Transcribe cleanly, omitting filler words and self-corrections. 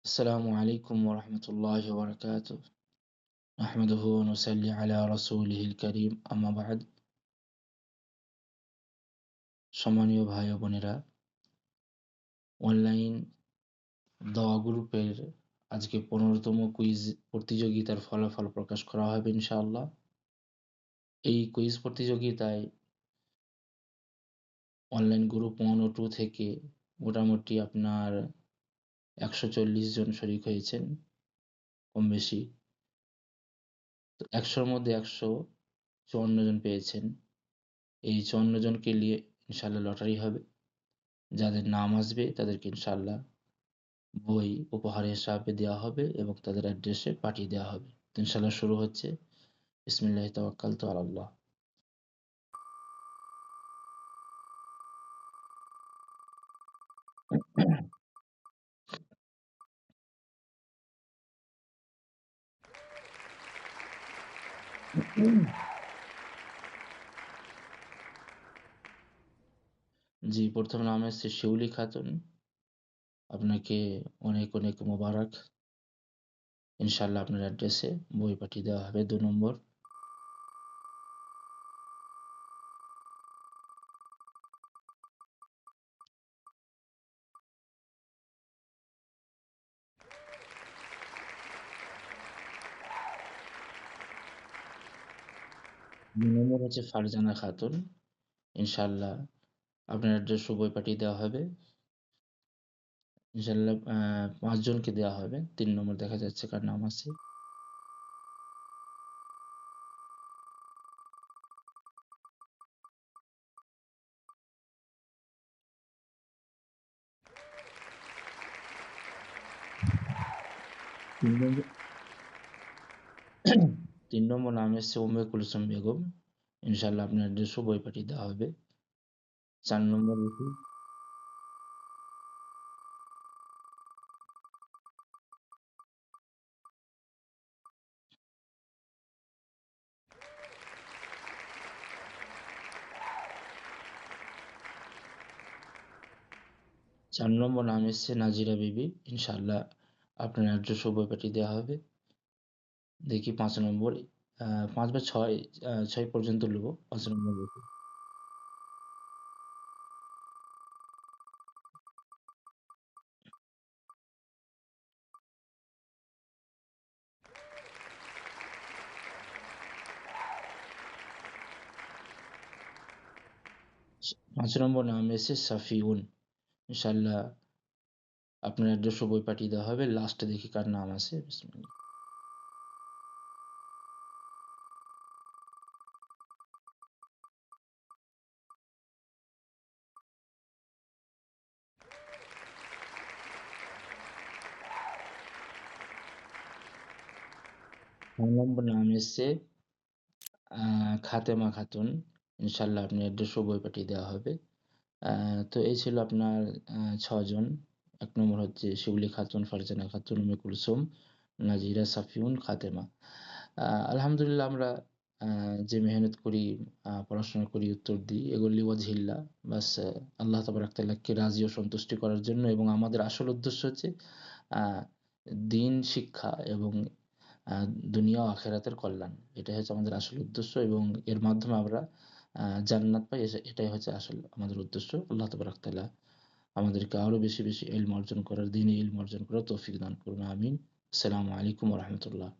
السلام عليكم ورحمة الله وبركاته. نحمده ونصلي على رسوله الكريم أما بعد। সম্মানীয় ভাই ও বোনেরা, অনলাইন দাওয়া গ্রুপের আজকে 15তম কুইজ প্রতিযোগিতার ফলাফল প্রকাশ করা হবে ইনশাআল্লাহ। এই কুইজ প্রতিযোগিতায় অনলাইন গ্রুপ 1 ও 2 থেকে মোটামুটি আপনার 140 জন শরিক হয়েছেন, কম বেশি। তো 100-র মধ্যে 154 জন পেয়েছেন। এই 54 জনকে নিয়ে ইনশাআল্লাহ লটারি হবে। যাদের নাম আসবে তাদেরকে ইনশাআল্লাহ বই উপহার হিসাবে দেওয়া হবে এবং তাদের অ্যাড্রেসে পাঠিয়ে দেওয়া হবে। ইনশাআল্লাহ শুরু হচ্ছে। বিসমিল্লাহি তাওয়াক্কালতু আলাল্লাহ। জি, প্রথম নাম এসেছে শিউলি খাতুন। আপনাকে অনেক অনেক মোবারক। ইনশাআল্লাহ আপনার অ্যাড্রেসে বই পাঠিয়ে দেওয়া হবে। 2 নম্বর, হচ্ছে ফারজানা খাতুন। ইনশাআল্লাহ আপনার অ্যাড্রেস ও বই পাঠিয়ে দেওয়া হবে। ইনশাআল্লাহ 5 জনকে দেওয়া হবে। 3 নম্বর দেখা যাচ্ছে কার নাম আছে। তিন নম্বর 3 নম্বর নাম এসছে উম্মে কুলসুম বেগম। ইনশাআল্লাহ আপনার অ্যাড্রেস ও বই পাঠিয়ে দেওয়া হবে। 4 নম্বর দেখি। 4 নম্বর নাম এসছে নাজিরা বিবি। ইনশাআল্লাহ আপনার অ্যাড্রেস ও বই পাঠিয়ে দেওয়া হবে। দেখি 5 নম্বর, 5 বা 6, 6 পর্যন্ত নেব। 5 নম্বর দেখি। 5 নম্বর নাম এসছে সাফিউন। ইনশাআল্লাহ আপনার অ্যাড্রেস ও বই পাঠিয়ে দেওয়া হবে। লাস্টে দেখি কার নাম আছে। বিসমিল্লাহ। 6 নম্বর নাম এসছে খাতেমা খাতুন। ইনশাআল্লাহ আপনার অ্যাড্রেস ও বই পাঠিয়ে দেওয়া হবে। তো এই ছিল আপনার 6 জন। 1 নম্বর হচ্ছে শিউলি খাতুন, ফারজানা খাতুন, উম্মে কুলসুম, নাজিরা, সাফিউন, খাতেমা। আলহামদুলিল্লাহ আমরা যে মেহনত করি, পড়াশোনা করি, উত্তর দিই, এগুলি ওয়াজহিল্লাহ, বাস আল্লাহ তাবারাক তাআলাকে রাজি ও সন্তুষ্টি করার জন্য। এবং আমাদের আসল উদ্দেশ্য হচ্ছে আহ, দিন শিক্ষা এবং দুনিয়া ও আখেরাতের কল্যাণ। এটাই হচ্ছে আমাদের আসল উদ্দেশ্য এবং এর মাধ্যমে আমরা জান্নাত পাই। এটাই হচ্ছে আসল আমাদের উদ্দেশ্য। আল্লাহ তাবারাক তাআলা আমাদেরকে আরো বেশি বেশি ইলম অর্জন করার, দ্বীনি ইলম অর্জন করার তৌফিক দান করুন। আমিন। আসসালামু আলাইকুম ওয়া রাহমাতুল্লাহ।